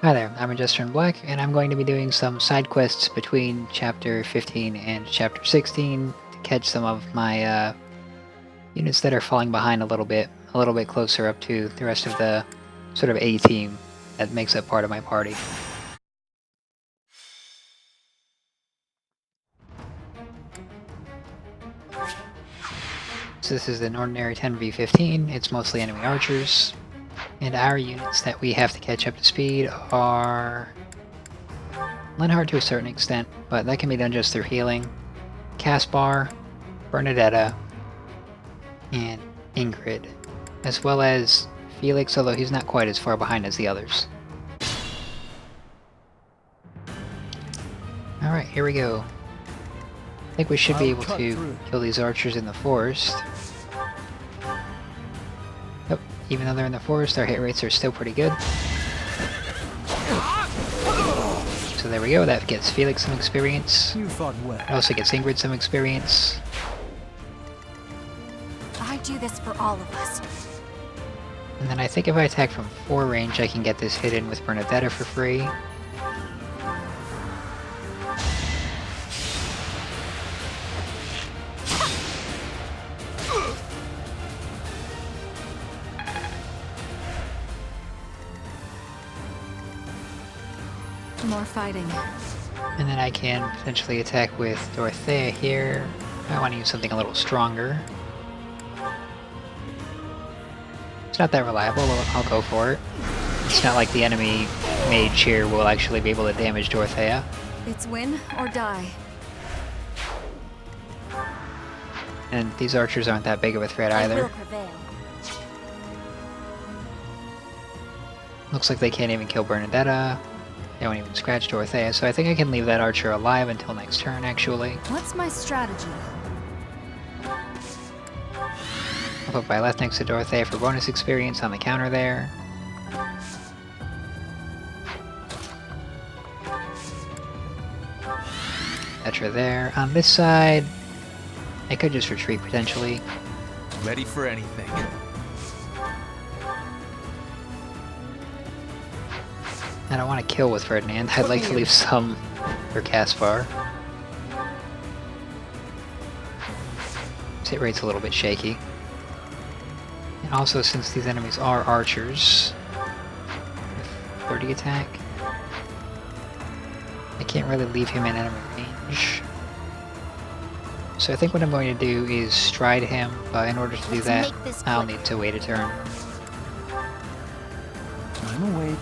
Hi there, I'm Jester in Black, and I'm going to be doing some side quests between Chapter 15 and Chapter 16 to catch some of my units that are falling behind a little bit closer up to the rest of the sort of A team that makes up part of my party. So this is an ordinary 10v15, it's mostly enemy archers, and our units that we have to catch up to speed are Linhard to a certain extent, but that can be done just through healing, Caspar, Bernadetta, and Ingrid, as well as Felix, although he's not quite as far behind as the others. Alright, here we go. I think we should be able to kill these archers in the forest. Yep, even though they're in the forest, our hit rates are still pretty good. So there we go, that gets Felix some experience. You fought well. It also gets Ingrid some experience. I do this for all of us. And then I think if I attack from 4 range, I can get this hit in with Bernadetta for free. More fighting. And then I can potentially attack with Dorothea here. I want to use something a little stronger. It's not that reliable, I'll go for it. It's not like the enemy mage here will actually be able to damage Dorothea. It's win or die. And these archers aren't that big of a threat I will either. prevail. Looks like they can't even kill Bernadetta. They won't even scratch Dorothea, so I think I can leave that archer alive until next turn, actually. What's my strategy? I'll put my left next to Dorothea for bonus experience on the counter there. Petra there. On this side, I could just retreat potentially. Ready for anything. I don't want to kill with Ferdinand. I'd like to leave some for Caspar. His hit rate's a little bit shaky. And also, since these enemies are archers, with 30 attack, I can't really leave him in enemy range. So I think what I'm going to do is stride him, but in order to do that, I'll need to wait a turn. I'm awake.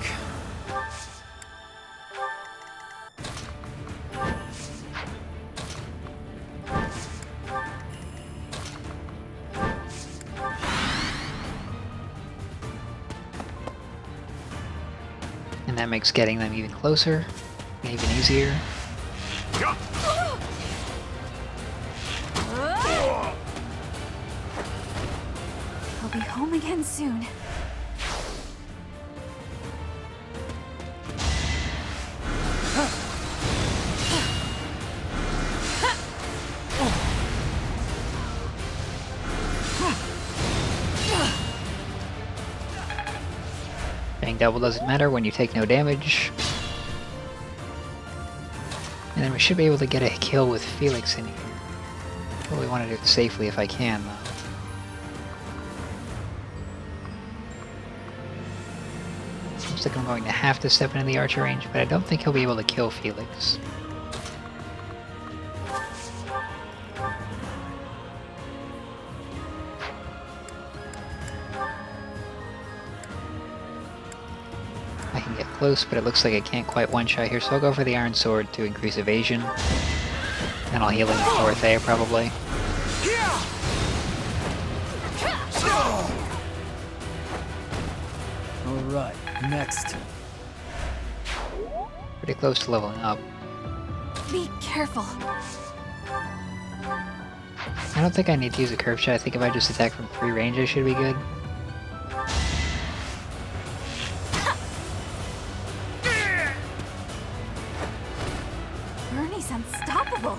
And that makes getting them even closer, and even easier. I'll be home again soon. Bang double doesn't matter when you take no damage. And then we should be able to get a kill with Felix in here. Really want to do it safely if I can, though. Looks like I'm going to have to step into the archer range, but I don't think he'll be able to kill Felix. I can get close, but it looks like I can't quite one-shot here, so I'll go for the Iron Sword to increase evasion. And I'll heal him with Dorothea, probably. Alright, next. Pretty close to leveling up. Be careful. I don't think I need to use a curve shot. I think if I just attack from free range, I should be good. Bernie's unstoppable.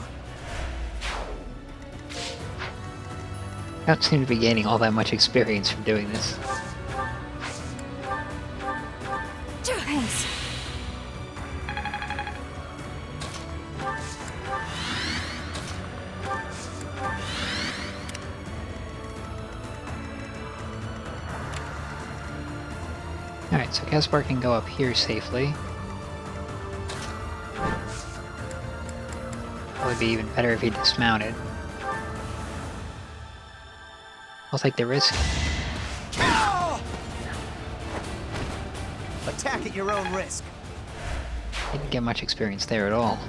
I don't seem to be gaining all that much experience from doing this. Thanks. Alright, so Caspar can go up here safely. Probably be even better if he dismounted. I'll take the risk. Attack at your own risk. Didn't get much experience there at all.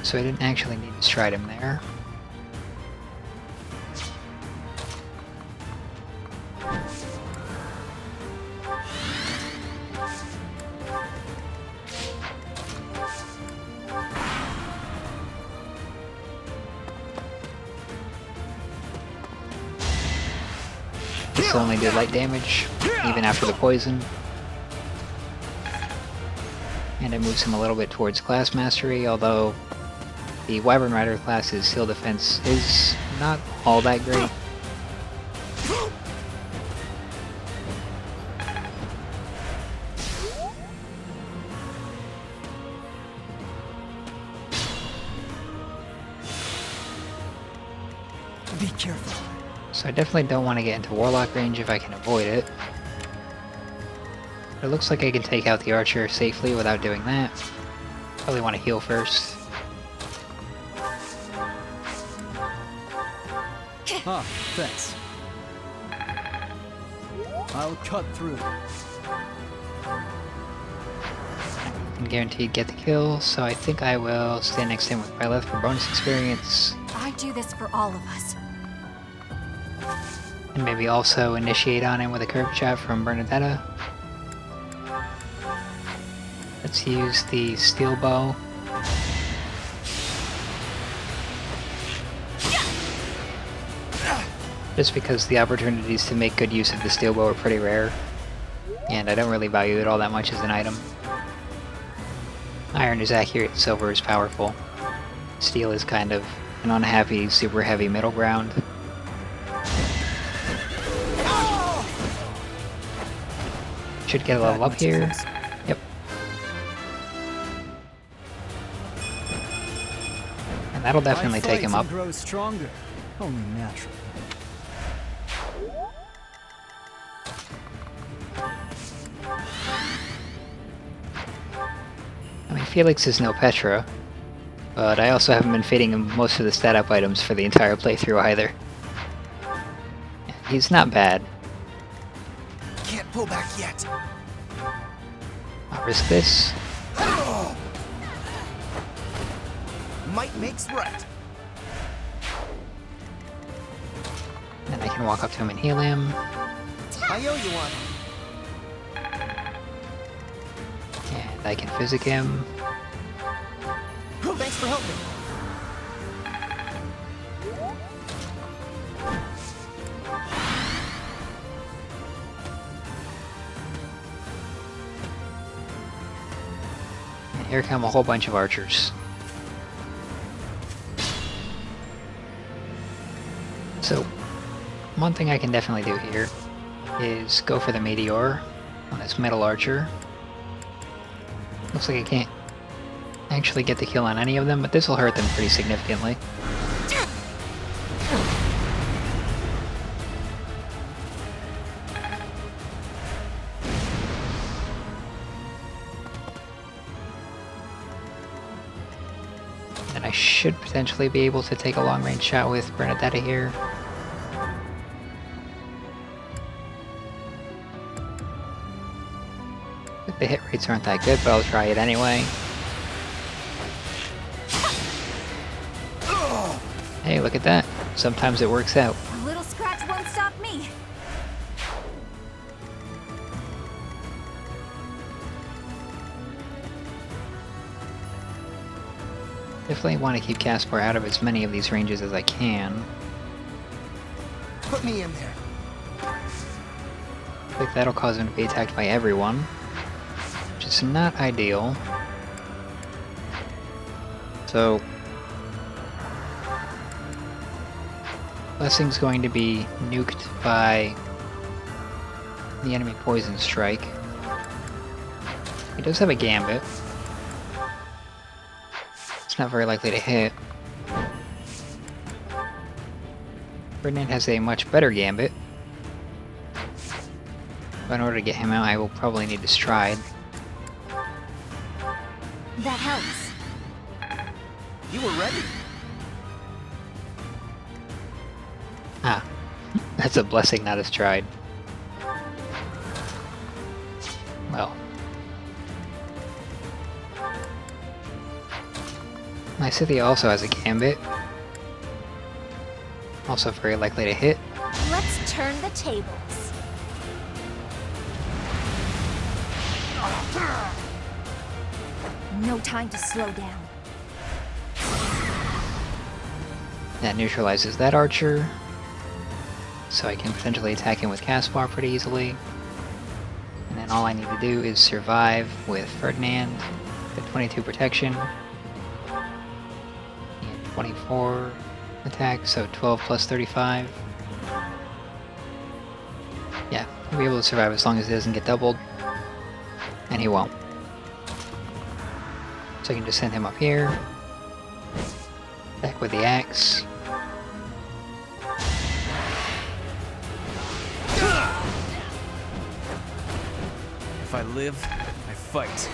So I didn't actually need to stride him there. This only did light damage, even after the poison. And it moves him a little bit towards class mastery, although the Wyvern Rider class's seal defense is not all that great. Be careful. So I definitely don't want to get into Warlock range if I can avoid it. But it looks like I can take out the Archer safely without doing that. Probably want to heal first. Ah, thanks. I'll cut through. And guaranteed get the kill, so I think I will stand next to him with Byleth for bonus experience. I do this for all of us. And maybe also initiate on him with a curved shot from Bernadetta. Let's use the steel bow. Just because the opportunities to make good use of the steel bow are pretty rare. And I don't really value it all that much as an item. Iron is accurate, silver is powerful. Steel is kind of an unhappy, super heavy middle ground. Should get a level up here. Yep. And that'll definitely take him up. Grow stronger, only natural. I mean, Felix is no Petra, but I also haven't been feeding him most of the stat up items for the entire playthrough either. He's not bad. Can't pull back yet. I'll risk this. Might makes right. And I can walk up to him and heal him. I owe you one. And I can physic him. Thanks for helping. And here come a whole bunch of archers. So, one thing I can definitely do here is go for the Meteor on this Metal Archer. Looks like I can't actually get the kill on any of them, but this will hurt them pretty significantly. And I should potentially be able to take a long-range shot with Bernadetta here. The hit rates aren't that good, but I'll try it anyway. Hey, look at that. Sometimes it works out. A little scratch won't stop me. Definitely want to keep Caspar out of as many of these ranges as I can. Put me in there. I think that'll cause him to be attacked by everyone, which is not ideal. So, Blessing's going to be nuked by the enemy Poison Strike. He does have a Gambit. It's not very likely to hit. Ferdinand has a much better gambit. But in order to get him out, I will probably need to stride. That helps. You were ready. Ah, that's a blessing, not a stride. Well. My Scythia also has a gambit. Also very likely to hit. Let's turn the tables. No time to slow down. That neutralizes that archer. So I can potentially attack him with Caspar pretty easily. And then all I need to do is survive with Ferdinand, get 22 protection, and 24 attack, so 12 plus 35. Yeah, he'll be able to survive as long as it doesn't get doubled. And he won't. So I can just send him up here. Back with the axe. If I live, I fight.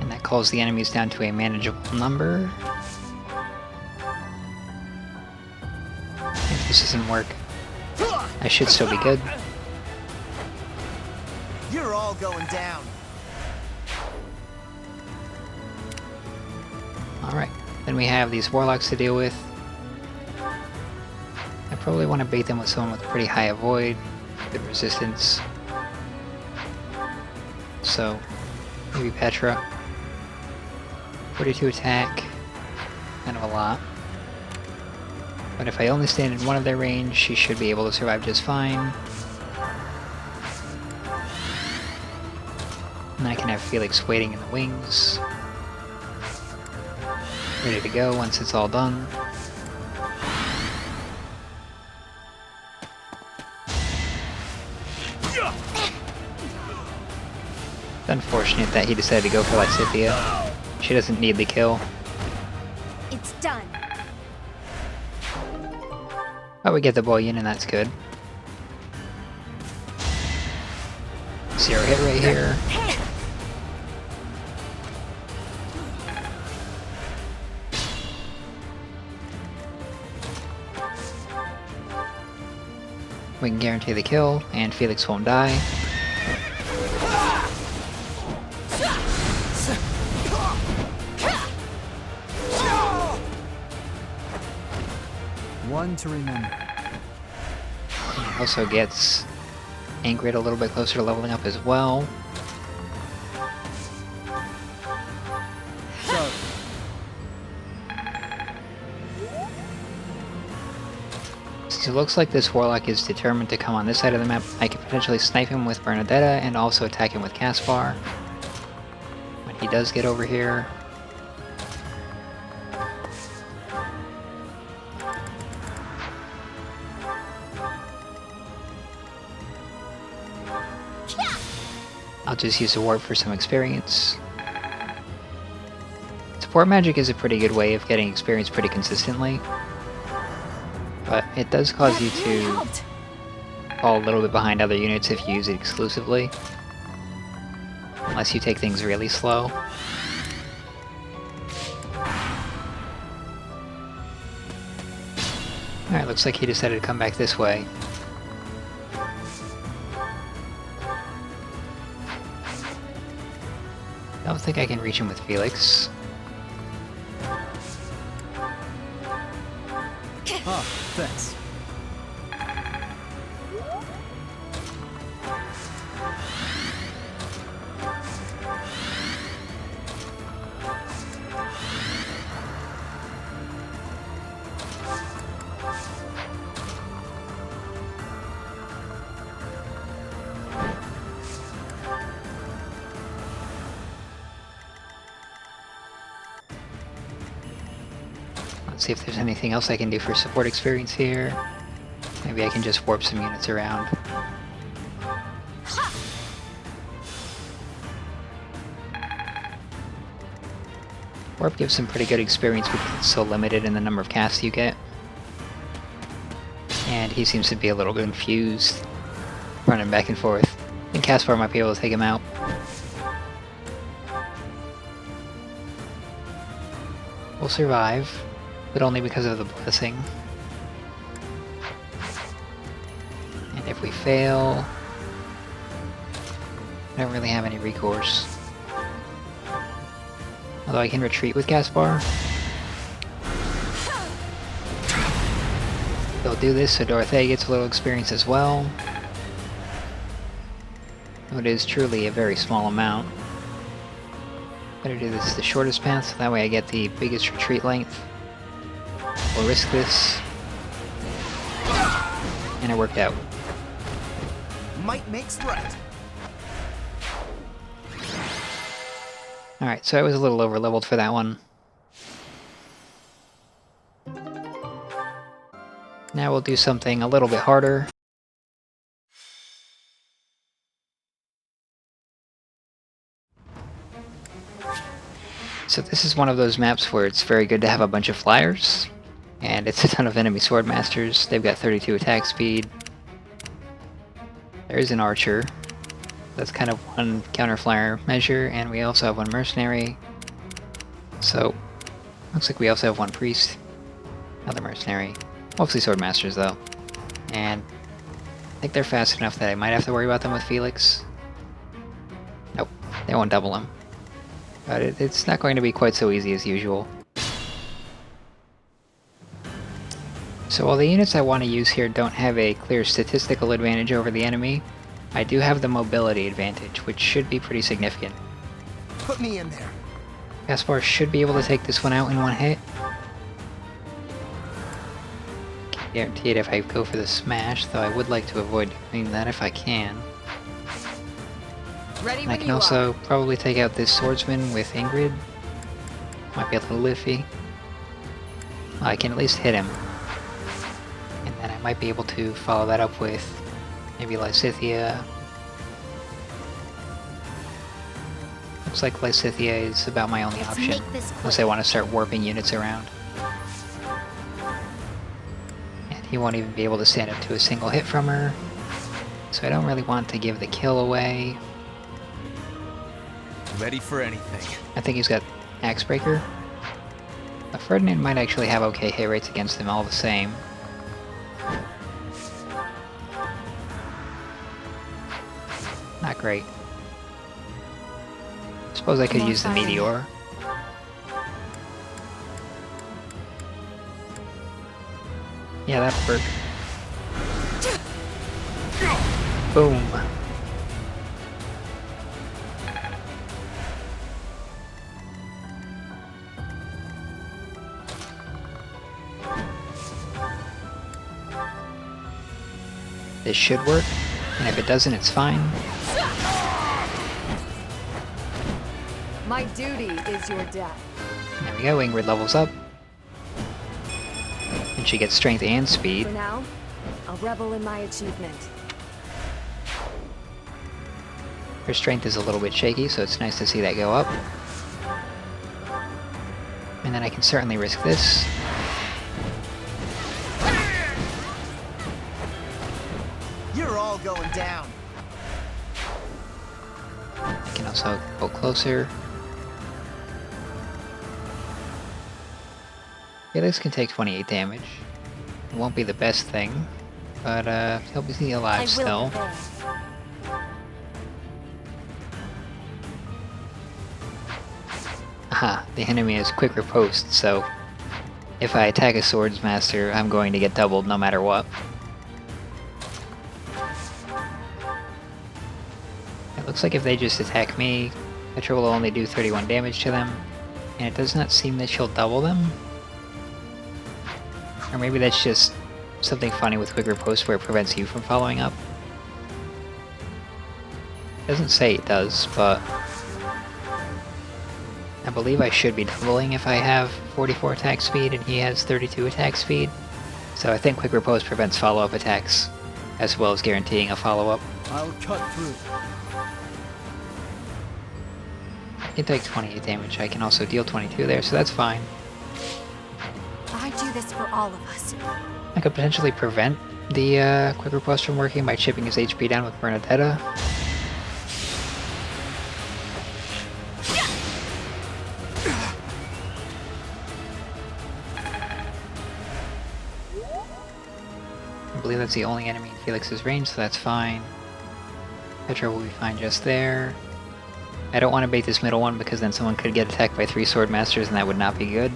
And that calls the enemies down to a manageable number. If this doesn't work, I should still be good. You're all going down. Alright, then we have these warlocks to deal with. I probably want to bait them with someone with pretty high avoid, good resistance. So, maybe Petra. 42 attack, kind of a lot. But if I only stand in one of their range, she should be able to survive just fine. And I can have Felix waiting in the wings. Ready to go once it's all done. It's unfortunate that he decided to go for Lysithia. She doesn't need the kill. It's done. But we get the bullion and that's good. 0 hit right here. We can guarantee the kill, and Felix won't die. One to remember. He also gets Angrid a little bit closer to leveling up as well. So, Since it looks like this warlock is determined to come on this side of the map, I can potentially snipe him with Bernadetta and also attack him with Caspar. When he does get over here. I'll just use a warp for some experience. Support magic is a pretty good way of getting experience pretty consistently. But it does cause you to fall a little bit behind other units if you use it exclusively. Unless you take things really slow. Alright, looks like he decided to come back this way. I don't think I can reach him with Felix. oh, thanks. Let's see if there's anything else I can do for support experience here. Maybe I can just warp some units around. Warp gives some pretty good experience because it's so limited in the number of casts you get. And he seems to be a little confused, running back and forth. I think Caspar might be able to take him out. We'll survive, but only because of the blessing. And if we fail, I don't really have any recourse. Although I can retreat with Caspar. They'll do this so Dorothea gets a little experience as well. Though it is truly a very small amount. Better do this the shortest path, so that way I get the biggest retreat length. We'll risk this. And it worked out. Might makes right. Alright, so I was a little over leveled for that one. Now we'll do something a little bit harder. So this is one of those maps where it's very good to have a bunch of flyers. And it's a ton of enemy swordmasters. They've got 32 attack speed. There's an archer. That's kind of one counter flyer measure, and we also have one mercenary. So, looks like we also have one priest. Another mercenary. Mostly swordmasters though. And I think they're fast enough that I might have to worry about them with Felix. Nope, they won't double him. But it's not going to be quite so easy as usual. So while the units I want to use here don't have a clear statistical advantage over the enemy, I do have the mobility advantage, which should be pretty significant. Put me in there. Caspar should be able to take this one out in one hit. Can't guarantee it if I go for the smash, though I would like to avoid doing that if I can. Ready And I can also probably take out this swordsman with Ingrid. Might be a little iffy. Well, I can at least hit him. And then I might be able to follow that up with maybe Lysithea. Looks like Lysithea is about my only option, unless I want to start warping units around. And he won't even be able to stand up to a single hit from her, so I don't really want to give the kill away. Ready for anything. I think he's got Axebreaker. Ferdinand might actually have okay hit rates against him all the same. Not great. Suppose I could use the Meteor. Yeah, that'll work. Boom. This should work, and if it doesn't, it's fine. My duty is your death. There we go, Ingrid levels up. And she gets strength and speed. For now, I'll revel in my achievement. Her strength is a little bit shaky, so it's nice to see that go up. And then I can certainly risk this. You're all going down. I can also go closer. Felix can take 28 damage. It won't be the best thing, but he'll be alive still. Aha, the enemy is quick riposte, so if I attack a swordsmaster, I'm going to get doubled no matter what. It looks like if they just attack me, Petra will only do 31 damage to them, and it does not seem that she'll double them. Or maybe that's just something funny with quick riposte where it prevents you from following up. It doesn't say it does, but I believe I should be doubling if I have 44 attack speed and he has 32 attack speed. So I think quick riposte prevents follow-up attacks, as well as guaranteeing a follow-up. I'll cut through. I can take 28 damage. I can also deal 22 there, so that's fine. I do this for all of us. I could potentially prevent the quick riposte from working by chipping his HP down with Bernadetta. I believe that's the only enemy in Felix's range, so that's fine. Petra will be fine just there. I don't want to bait this middle one because then someone could get attacked by 3 Sword Masters and that would not be good.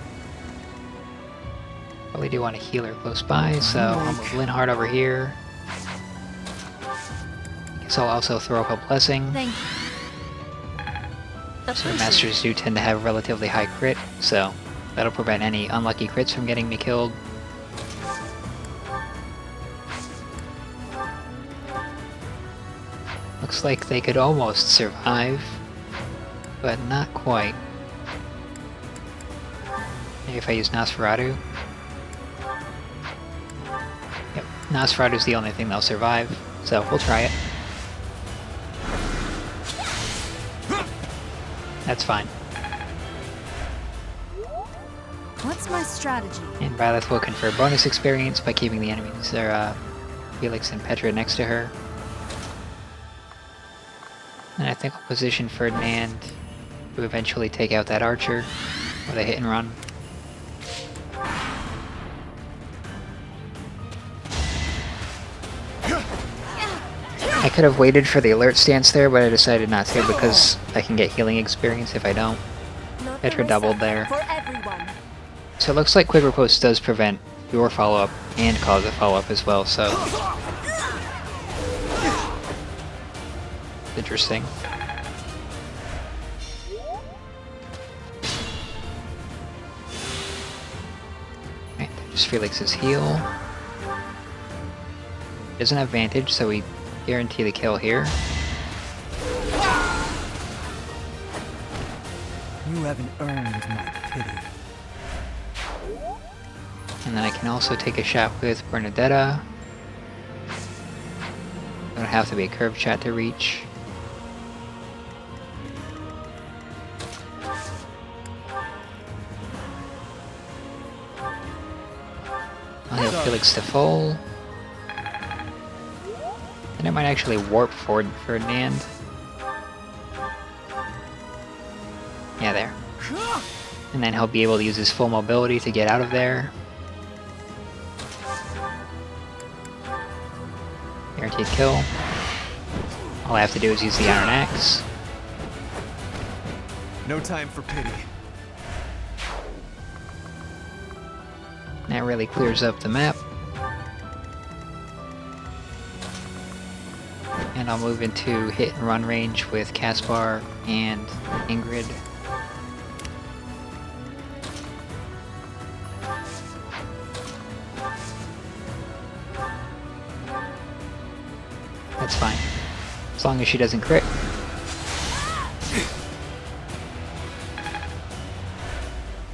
Probably do want a healer close by, so I'll move Linhardt over here. I guess I'll also throw up a Blessing. Thank you. Sword Masters do tend to have relatively high crit, so that'll prevent any unlucky crits from getting me killed. Looks like they could almost survive, but not quite. Maybe if I use Nosferatu. Yep, Nosferatu's the only thing that'll survive, so we'll try it. That's fine. What's my strategy? And Byleth will confer bonus experience by keeping the enemies, Felix and Petra next to her. And I think I'll position Ferdinand to eventually take out that archer with a hit and run. I could have waited for the alert stance there, but I decided not to because I can get healing experience if I don't. Not Petra the doubled reset there. For everyone. So it looks like Quick Riposte does prevent your follow-up and cause a follow-up as well, so... Interesting. Right, there's Felix's heal. Doesn't have Vantage, so we guarantee the kill here. You haven't earned my pity. And then I can also take a shot with Bernadetta. Don't have to be a curved shot to reach. I'll heal Felix to full. And I might actually warp forward Ferdinand. Yeah, there. And then he'll be able to use his full mobility to get out of there. Guaranteed kill. All I have to do is use the Iron Axe. No time for pity. That really clears up the map. And I'll move into hit and run range with Caspar and Ingrid. That's fine. As long as she doesn't crit.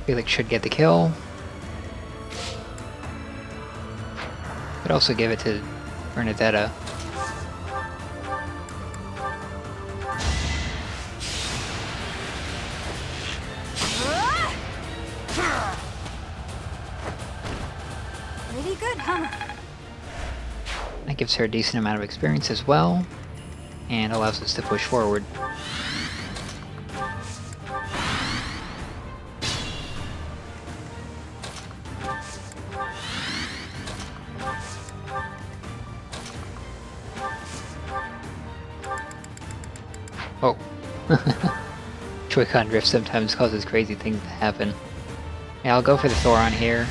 Felix should get the kill. Could also give it to Bernadetta. Pretty good, huh? That gives her a decent amount of experience as well, and allows us to push forward. Oh. Joy-Con drift sometimes causes crazy things to happen. Yeah, I'll go for the Thoron here.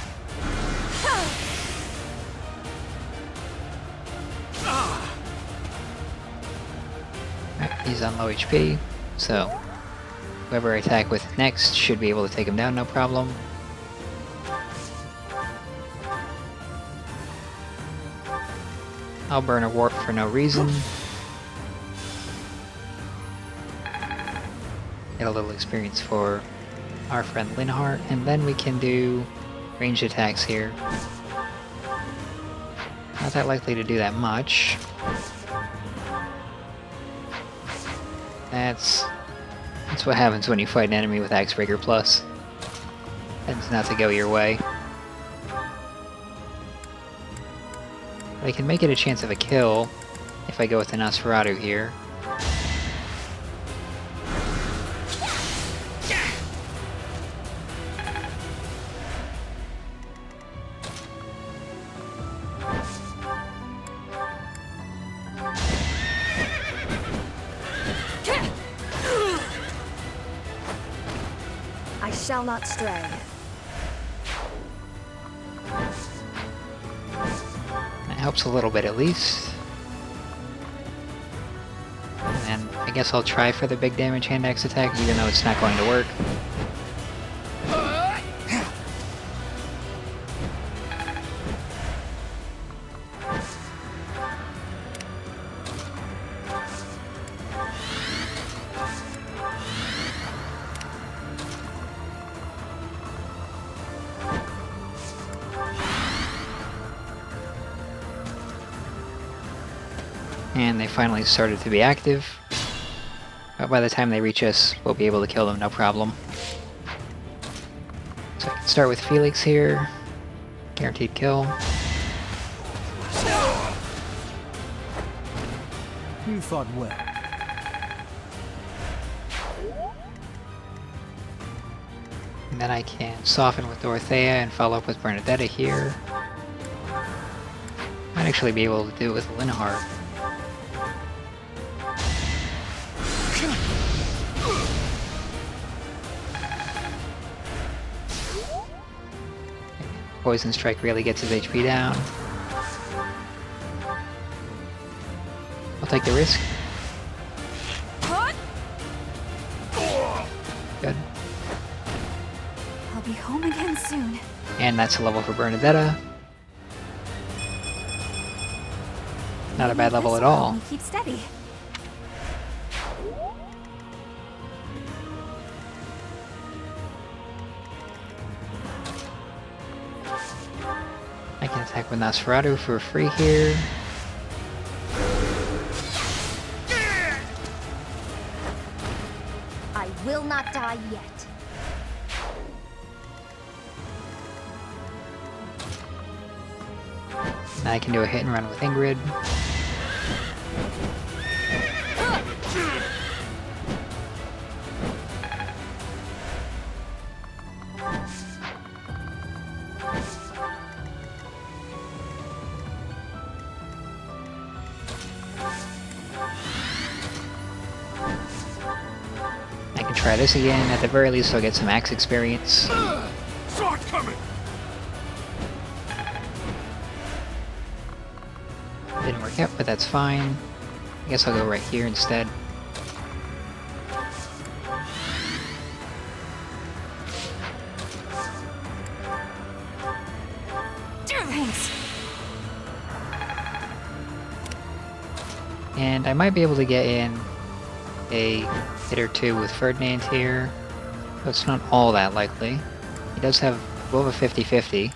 Alright, he's on low HP, so whoever I attack with next should be able to take him down no problem. I'll burn a warp for no reason. Get a little experience for our friend Linhardt, and then we can do ranged attacks here. Not that likely to do that much. That's That's what happens when you fight an enemy with Axebreaker Plus. Tends not to go your way. But I can make it a chance of a kill if I go with the Nosferatu here. I shall not stray. That helps a little bit at least. And then I guess I'll try for the big damage hand axe attack, even though it's not going to work. And they finally started to be active. But by the time they reach us, we'll be able to kill them, no problem. So I can start with Felix here. Guaranteed kill. You fought well. And then I can soften with Dorothea and follow up with Bernadetta here. Might actually be able to do it with Linhardt. Poison Strike really gets his HP down. I'll take the risk. Good. I'll be home again soon. And that's a level for Bernadetta. Not a bad level at all. Help me keep steady. I can attack with Nosferatu for free here. I will not die yet. Now I can do a hit and run with Ingrid. I can try this again. At the very least, I'll get some axe experience. Sword coming! Didn't work out, but that's fine. I guess I'll go right here instead. Thanks. And I might be able to get in a hit or two with Ferdinand here, but it's not all that likely. He does have above a 50-50.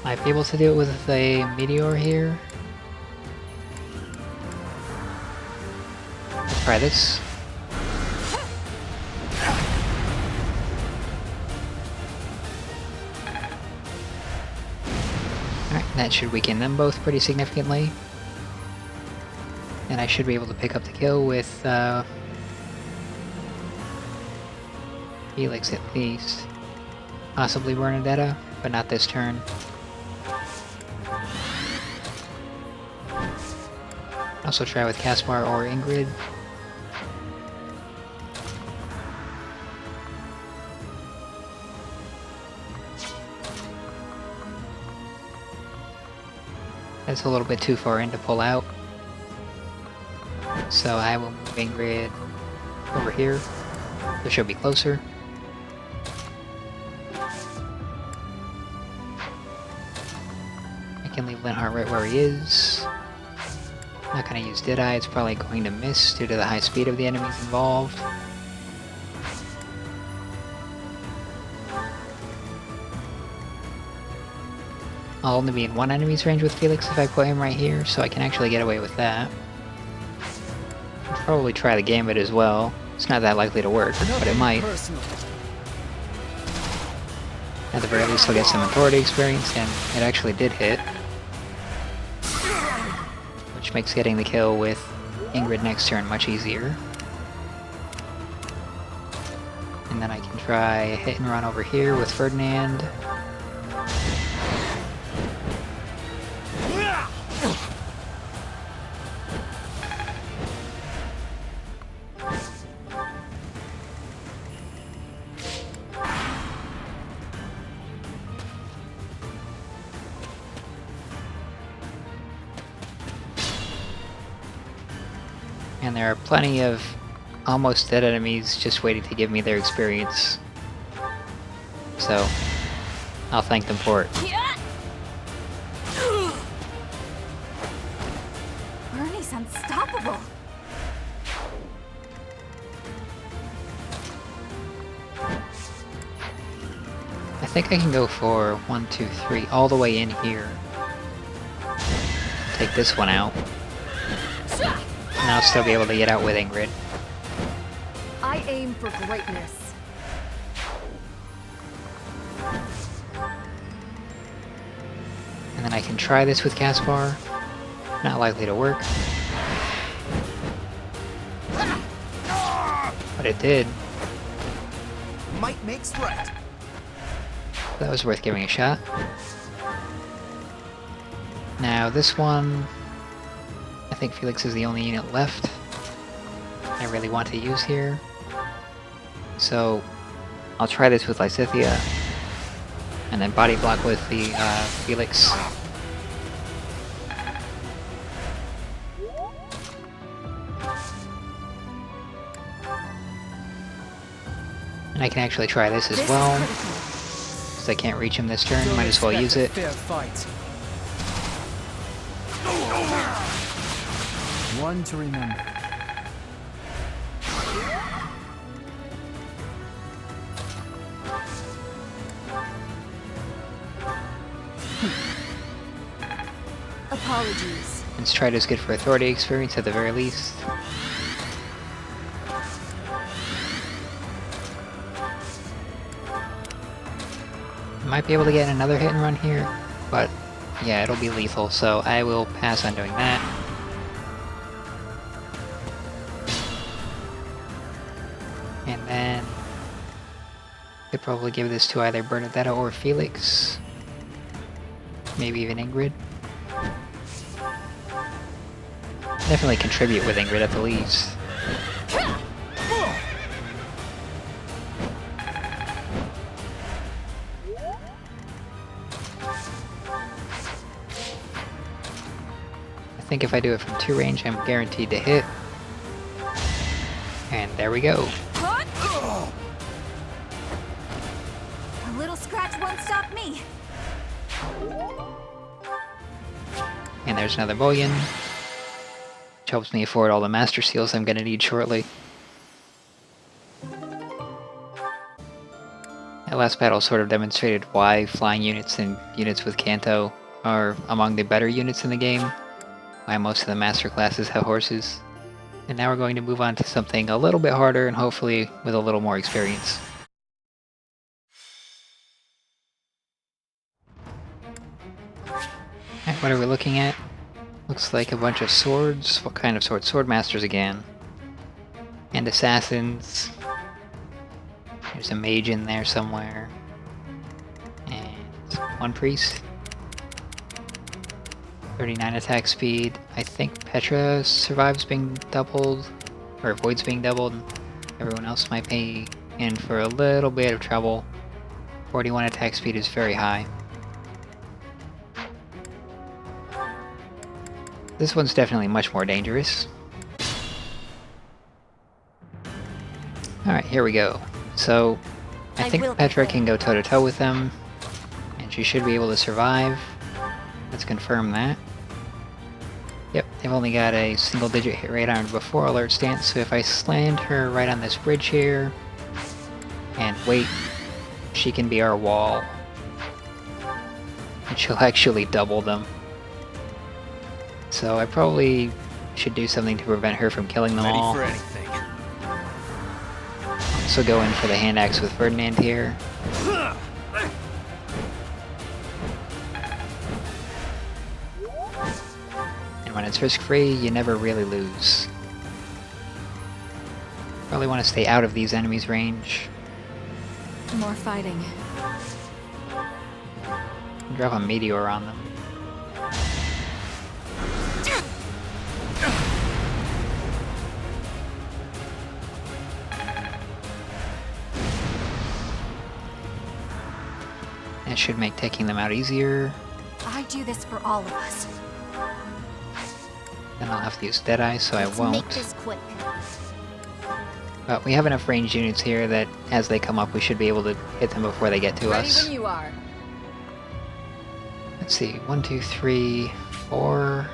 Might be able to do it with a meteor here. Let's try this. Alright, that should weaken them both pretty significantly. And I should be able to pick up the kill with Felix at least. Possibly Bernadetta, but not this turn. Also try with Caspar or Ingrid. That's a little bit too far in to pull out. So I will move Ingrid over here, so she'll be closer. I can leave Linhardt right where he is. Not gonna use Deadeye, it's probably going to miss due to the high speed of the enemies involved. I'll only be in one enemy's range with Felix if I put him right here, so I can actually get away with that. I'll probably try the Gambit as well. It's not that likely to work, but it might. At the very least I'll get some authority experience, and it actually did hit. Which makes getting the kill with Ingrid next turn much easier. And then I can try a hit and run over here with Ferdinand. And there are plenty of almost dead enemies just waiting to give me their experience. So, I'll thank them for it. Bernie's unstoppable. I think I can go for 1, 2, 3 all the way in here. Take this one out. And I'll still be able to get out with Ingrid. I aim for greatness. And then I can try this with Caspar. Not likely to work. But it did. Might makes right. That was worth giving a shot. Now this one, I think Felix is the only unit left I really want to use here. So I'll try this with Lysithea, and then body block with the Felix. And I can actually try this as well, because I can't reach him this turn, might as well use it. Fair fight. One to remember. Apologies. And Stride is good for authority experience at the very least. Might be able to get another hit and run here, but yeah, it'll be lethal, so I will pass on doing that. And then could probably give this to either Bernadetta or Felix. Maybe even Ingrid. Definitely contribute with Ingrid at the least. I think if I do it from 2 range, I'm guaranteed to hit. And there we go. A little scratch won't stop me. And there's another bullion, which helps me afford all the master seals I'm gonna need shortly. That last battle sort of demonstrated why flying units and units with Canto are among the better units in the game, why most of the master classes have horses. And now we're going to move on to something a little bit harder and hopefully with a little more experience. Alright, what are we looking at? Looks like a bunch of swords. What kind of swords? Sword masters again. And assassins. There's a mage in there somewhere. And 1 priest. 39 attack speed. I think Petra survives being doubled, or avoids being doubled. Everyone else might be in for a little bit of trouble. 41 attack speed is very high. This one's definitely much more dangerous. Alright, here we go. So, I I think will Petra be can go toe-to-toe with them, and she should be able to survive. Let's confirm that. Yep, they've only got a single-digit hit rate on before alert stance, so if I land her right on this bridge here, and wait, she can be our wall. And she'll actually double them. So I probably should do something to prevent her from killing them Ready all. for anything. Also go in for the hand axe with Ferdinand here. And when it's risk-free, you never really lose. Probably want to stay out of these enemies' range. More fighting. Drop a meteor on them. That should make taking them out easier. I do this for all of us. Then I'll have to use Deadeye, so I Let's won't. make this quick. But we have enough ranged units here that as they come up, we should be able to hit them before they get to Ready us. when you are. Let's see, 1, 2, 3, 4,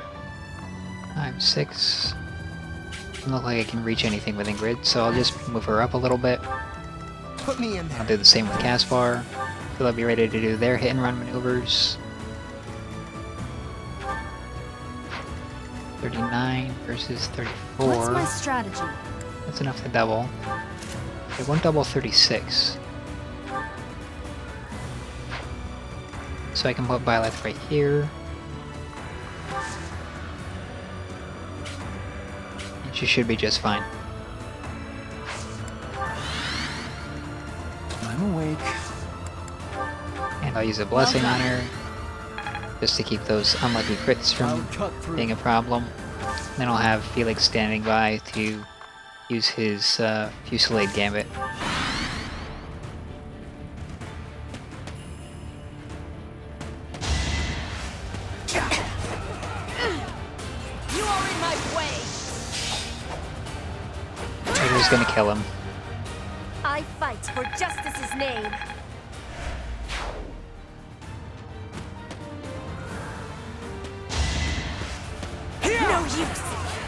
5, 6. Doesn't look like I can reach anything within grid, so I'll just move her up a little bit. Put me in there. I'll do the same with Caspar. So they'll be ready to do their hit and run maneuvers. 39 versus 34. What's my strategy? That's enough to double. They won't double 36. So I can put Byleth right here. And she should be just fine. I'm awake. And I'll use a blessing on her. Just to keep those unlucky crits I'll from cut through. being a problem. Then I'll have Felix standing by to use his Fusillade Gambit. You are in my way. Petra's gonna kill him. I fight for justice's name. No use.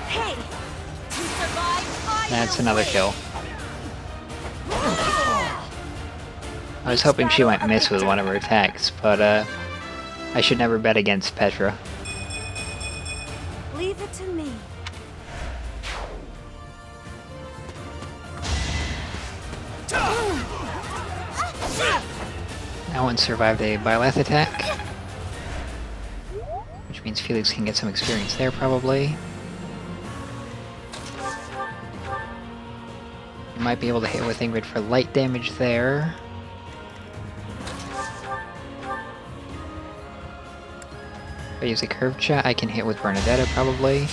Hey, To survive, I That's will another win. kill. I was hoping she might miss with one of her attacks, but I should never bet against Petra. leave it to me. That one survived a Byleth attack, which means Felix can get some experience there probably. You might be able to hit with Ingrid for light damage there. If I use a curved shot, I can hit with Bernadetta probably.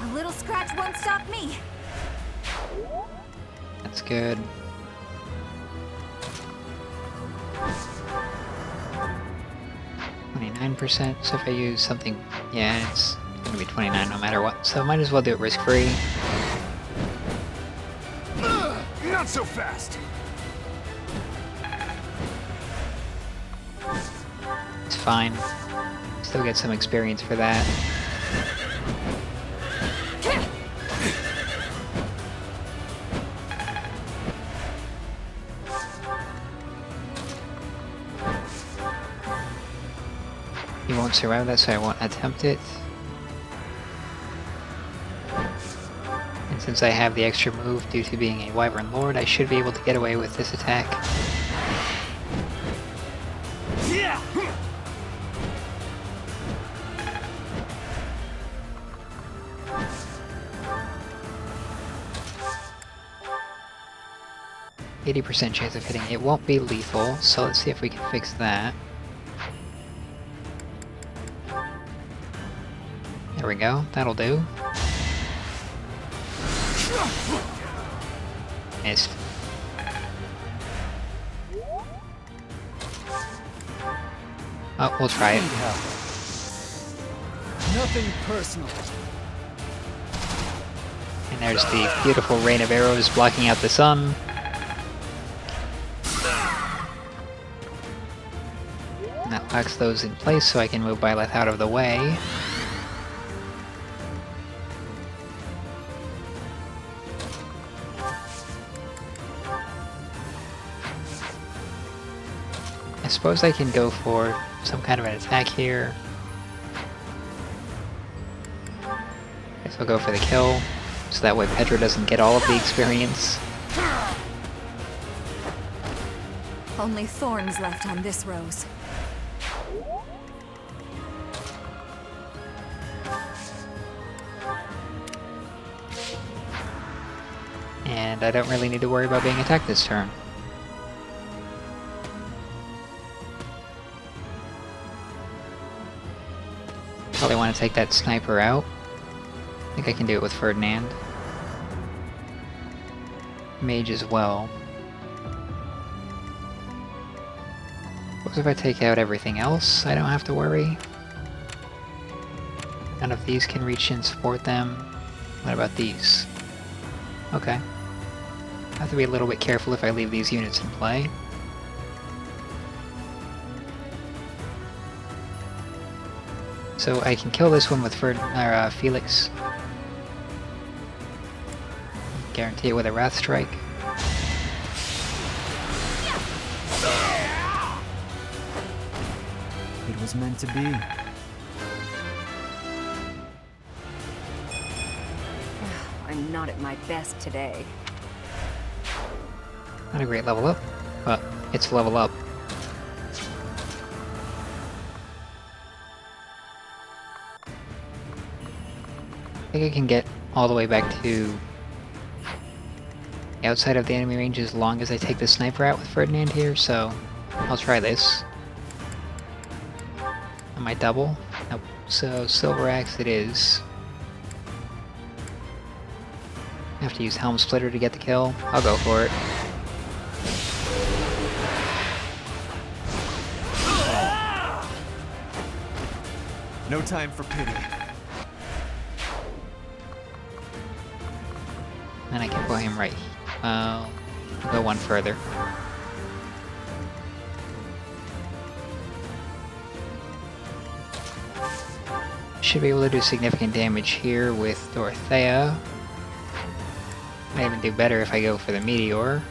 A little scratch won't stop me. That's good. %, so if I use something, yeah, it's gonna be 29 no matter what, so might as well do it risk-free. Not so fast. It's fine. Still get some experience for that. He won't survive that, so I won't attempt it. And since I have the extra move due to being a Wyvern Lord, I should be able to get away with this attack. Yeah. 80% chance of hitting. It won't be lethal, so let's see if we can fix that. There we go, that'll do. Missed. Oh, we'll try it. Nothing personal. And there's the beautiful rain of arrows blocking out the sun. And that locks those in place so I can move Byleth out of the way. I suppose I can go for some kind of an attack here. Guess I'll go for the kill, so that way Petra doesn't get all of the experience. Only thorns left on this rose. And I don't really need to worry about being attacked this turn. Probably want to take that sniper out. I think I can do it with Ferdinand. Mage as well. What if I take out everything else? I don't have to worry. None of these can reach and support them. What about these? Okay. I have to be a little bit careful if I leave these units in play. So I can kill this one with Felix. Guarantee it with a Wrath Strike. It was meant to be. I'm not at my best today. Not a great level up, but it's a level up. I think I can get all the way back to the outside of the enemy range as long as I take the sniper out with Ferdinand here, so I'll try this. I might double. Nope. So Silver Axe it is. I have to use Helm Splitter to get the kill. I'll go for it. No time for pity. And I can put him right. I'll go one further. Should be able to do significant damage here with Dorothea. Might even do better if I go for the Meteor.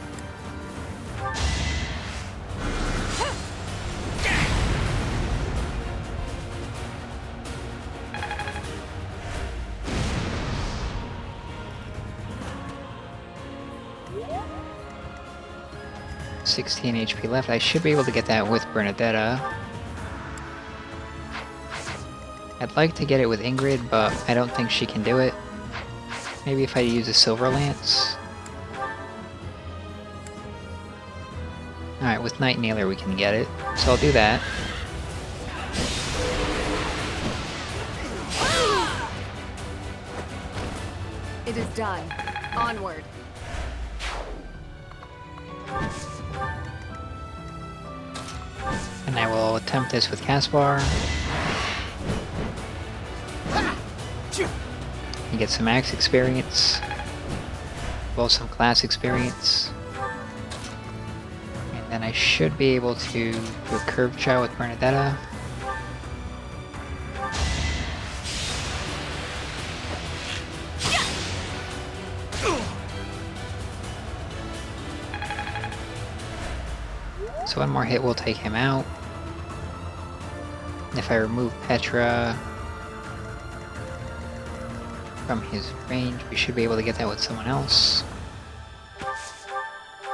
$16 HP left. I should be able to get that with Bernadetta. I'd like to get it with Ingrid, but I don't think she can do it. Maybe if I use a Silver Lance. Alright, with Night Nailer we can get it, so I'll do that. It is done. Onward. And I will attempt this with Caspar. You get some max experience. Well, some class experience. And then I should be able to do a curved shot with Bernadetta. So one more hit will take him out. If I remove Petra from his range, we should be able to get that with someone else.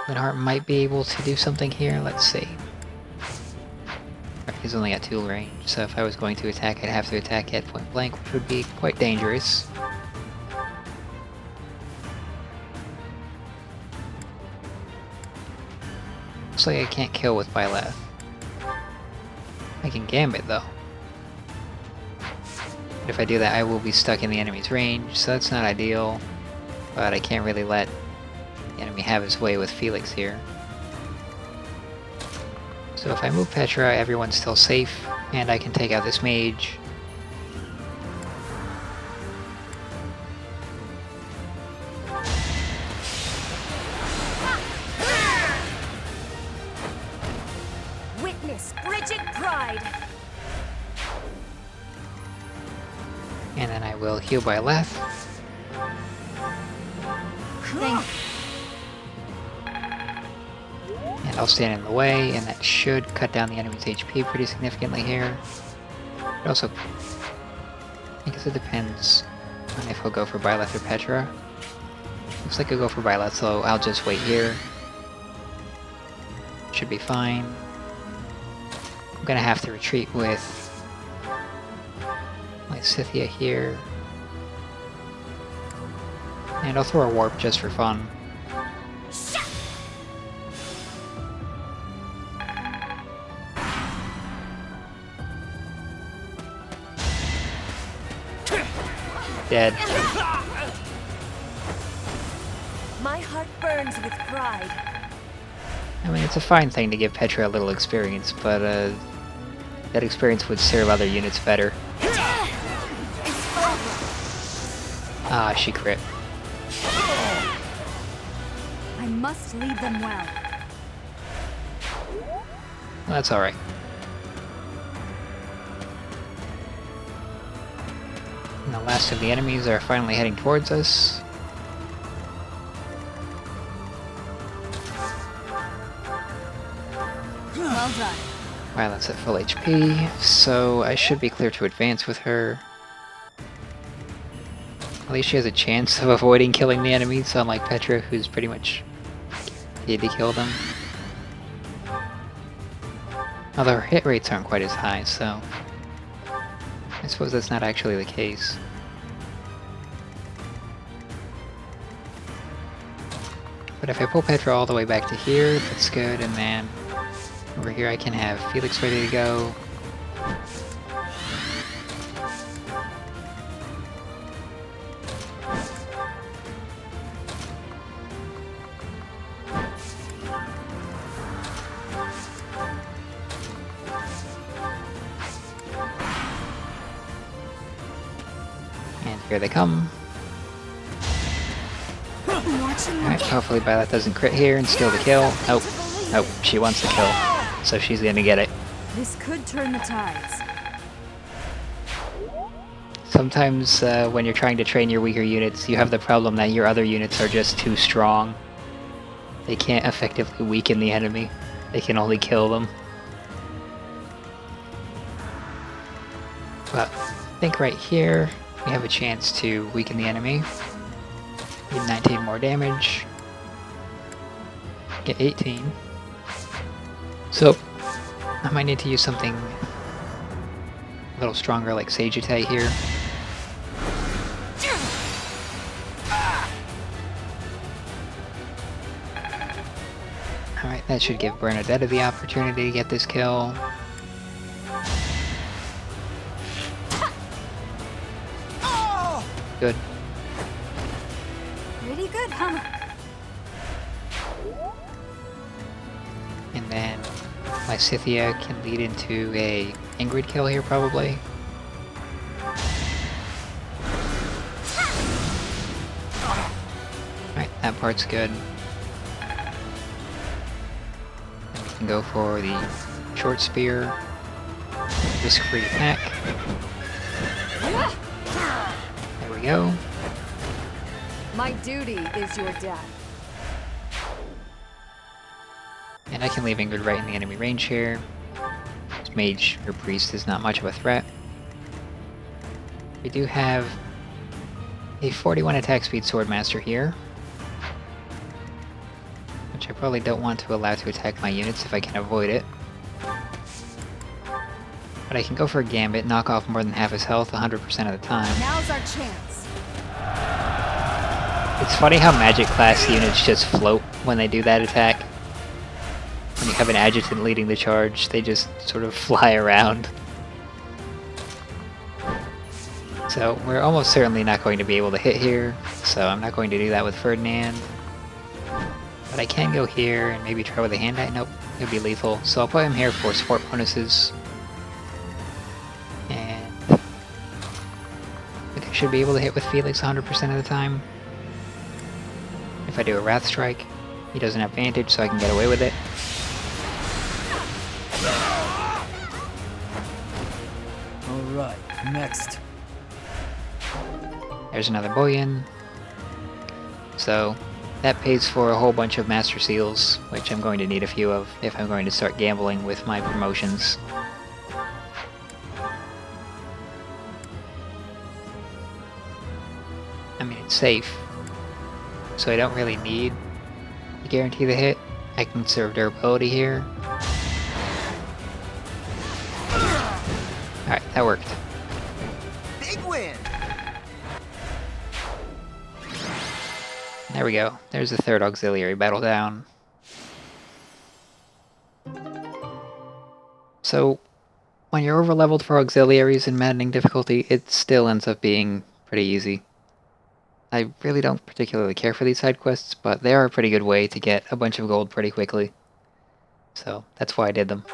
Linhardt might be able to do something here, let's see. He's only got 2 range, so if I was going to attack, I'd have to attack at point blank, which would be quite dangerous. Looks like I can't kill with Byleth. I can Gambit though. But if I do that, I will be stuck in the enemy's range, so that's not ideal. But I can't really let the enemy have his way with Felix here. So if I move Petra, everyone's still safe, and I can take out this mage. pride. And then I will heal by left. Thank And I'll stand in the way, and that should cut down the enemy's HP pretty significantly here. But also, I guess it depends on if he'll go for Byleth or Petra. Looks like he'll go for Byleth, so I'll just wait here. Should be fine. I'm gonna have to retreat with my Scythia here. And I'll throw a warp just for fun. Dead. My heart burns with pride. I mean, it's a fine thing to give Petra a little experience, but that experience would serve other units better. Ah, she crit. I must lead them well. Well, that's alright. And the last of the enemies are finally heading towards us. Well done. Violet's at full HP, so I should be clear to advance with her. At least she has a chance of avoiding killing the enemies, unlike Petra, who's pretty much guaranteed to kill them. Although her hit rates aren't quite as high, so I suppose that's not actually the case. But if I pull Petra all the way back to here, that's good, and then over here I can have Felix ready to go. And here they come. Alright, hopefully Byleth doesn't crit here and steal the kill. Nope. Nope, she wants the kill. So she's gonna get it. This could turn the tides. Sometimes when you're trying to train your weaker units, you have the problem that your other units are just too strong. They can't effectively weaken the enemy. They can only kill them. But I think right here we have a chance to weaken the enemy. Need 19 more damage. Get 18. So I might need to use something a little stronger like Sagittite here. Alright, that should give Bernadetta the opportunity to get this kill. Good. Pretty good, huh? And then my Scythia can lead into a Ingrid kill here probably. Alright, that part's good. Then we can go for the short spear. Risk-free attack. There we go. My duty is your death. And I can leave Ingrid right in the enemy range here. This mage or priest is not much of a threat. We do have a 41 attack speed swordmaster here, which I probably don't want to allow to attack my units if I can avoid it. But I can go for a gambit, knock off more than half his health 100% of the time. Now's our chance. It's funny how magic class units just float when they do that attack. When you have an adjutant leading the charge, they just sort of fly around. So we're almost certainly not going to be able to hit here, so I'm not going to do that with Ferdinand. But I can go here and maybe try with a hand-eye. Nope, it'll be lethal. So I'll put him here for support bonuses. And I think I should be able to hit with Felix 100% of the time. If I do a Wrath Strike, he doesn't have advantage, so I can get away with it. Next. There's another bullion. So that pays for a whole bunch of Master Seals, which I'm going to need a few of if I'm going to start gambling with my promotions. I mean, it's safe, so I don't really need to guarantee the hit. I can conserve durability here. Alright, that worked. Big win! There we go. There's the third auxiliary battle down. So, when you're overleveled for auxiliaries in Maddening difficulty, it still ends up being pretty easy. I really don't particularly care for these side quests, but they are a pretty good way to get a bunch of gold pretty quickly. So, that's why I did them.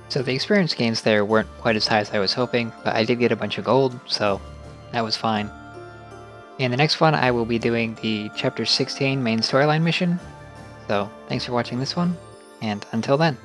So the experience gains there weren't quite as high as I was hoping, but I did get a bunch of gold, so that was fine. In the next one, I will be doing the Chapter 16 main storyline mission. So, thanks for watching this one, and until then.